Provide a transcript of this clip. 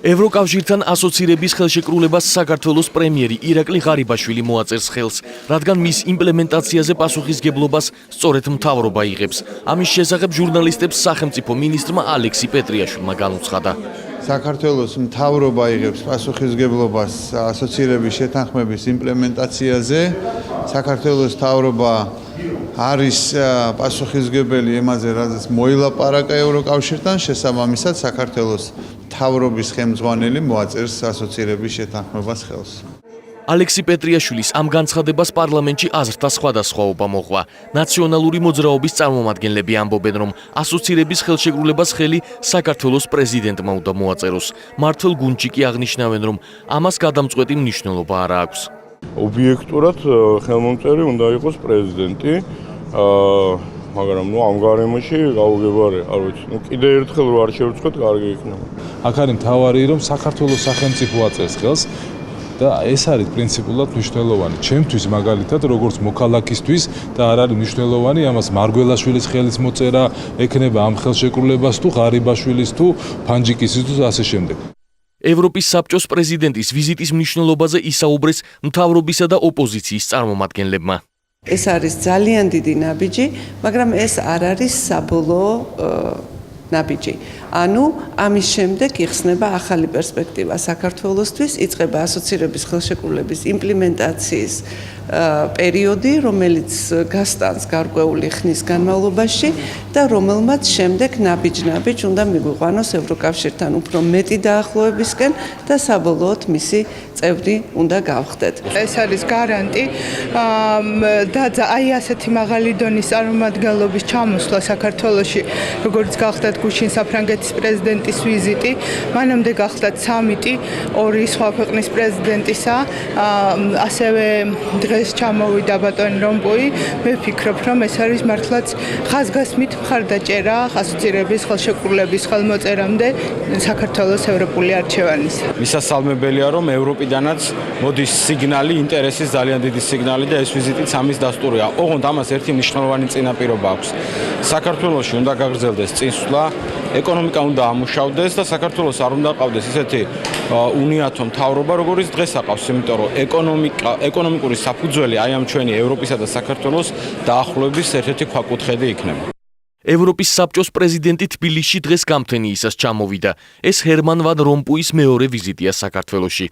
ევროკავშირთან ასოცირების ხელშეკრულებას საქართველოს პრემიერი ირაკლი ღარიბაშვილი მოაწერს ხელს, რადგან მის იმპლემენტაციაზე პასუხისგებლობას სწორედ მთავრობა იღებს. ამის შესახებ ჟურნალისტებს სახელმწიფო მინისტრმა ალექსი პეტრიაშვილმა განუცხადა. საქართველოს მთავრობა იღებს პასუხისგებლობას ასოცირების შეთანხმების იმპლემენტაციაზე. საქართველოს მთავრობა არის პასუხისგებელი იმაზე, რაზეც მოილაპარაკა ევროკავშირთან, შესაბამისად საქართველოს მთავრობის ხელმძღვანელი მოაწერს ასოცირების შეთანხმებას ხელს. ალექსი პეტრიაშვილის ამ განცხადებას პარლამენტში აზრთა სხვადასხვაობა მოჰყვა. ნაციონალური მოძრაობის წარმომადგენლები ამბობენ, რომ ასოცირების ხელშეკრულებას ხელი საქართველოს პრეზიდენტმა უნდა მოაწეროს. მართლ გუნდში კი აღნიშნავენ, რომ ამას გადამწყვეტი მნიშვნელობა არ აქვს. ობიექტურად ხელმომწერი უნდა იყოს პრეზიდენტი, მაგრამ ამ გარემოში გაუგებარი, არ ვიცი, კიდე ერთხელ რო არ შევწყვეტ, კარგი იქნება. აქ არის მთავარი, რომ საქართველოს სახელმწიფო აწერს ხელს და ეს არის პრინციპულად მნიშვნელოვანი. ჩემთვის მაგალითად, როგორც მოქალაქისთვის და არ არის მნიშვნელოვანი ამას მარგველაშვილის ხელის მოწერა ექნება ამ ხელშეკრულებას თუ ღარიბაშვილის თუ ფანჯიკისის თუ ასე შემდეგ. ევროპის საბჭოს პრეზიდენტის ვიზიტის მნიშვნელობაზე ისაუბრეს მთავრობისა და ოპოზიციის წარმომადგენლებმა. ეს არის ძალიან დიდი ნაბიჯი, მაგრამ ეს არ არის საბოლოო ნაბიჯი. ანუ ამის შემდეგ იხსნება ახალი პერსპექტივა საქართველოსთვის, იწყება ასოცირების ხელშეკრულების იმპლემენტაციის პერიოდი, რომელიც გასტანს გარკვეული ხნის განმავლობაში და რომელმაც შემდეგ ნაბიჯ-ნაბიჯ უნდა მიგვიყვანოს ევროკავშირთან უფრო მეტი დაახლოებისკენ და საბოლოოდ მისი წევრი უნდა გავხდეთ. ეს არის გარანტი და აი ასეთი მაღალი დონის წარმომადგენლობის ჩამოსვლა საქართველოში, როგორც გახდათ გუშინ საფრანგეთის პრეზიდენტის ვიზიტი, მანამდე გახდათ სამიტი ორი სხვა ქვეყნის პრეზიდენტისა, ასევე დღეს ჩამოვიდა ბატონი რომპუი. მე ვფიქრობ, რომ ეს არის მართლაც ხაზგასმით მხარდაჭერა ასოცირების ხელშეკრულების ხელმოწერამდე საქართველოს ევროპული არჩევანის. მისასალმებელია, რომ ევროპიდანაც მოდის სიგნალი, ინტერესის ძალიან დიდი სიგნალი და ეს ვიზიტიც ამის დასტურია. ოღონდ ამას ერთი მნიშვნელოვანი წინაპირობა აქვს. საქართველოში უნდა გაგრძელდეს წინსვლა, ეკონომიკა უნდა ამუშავდეს და საქართველოს არ უნდა ყავდეს ისეთი უნიათო მთავრობა, როგორიც დღეს აყავს, იმიტომ რომ ეკონომიკური საფუძველი აი ამ ჩვენი ევროპისა და საქართველოს დაახლოების ერთ-ერთი ქვაკუთხედი იქნება. ევროპის საბჭოს პრეზიდენტი თბილისში დღეს გამთენიისას ჩამოვიდა. ეს ჰერმან ვან რომპუის მეორე ვიზიტია საქართველოში.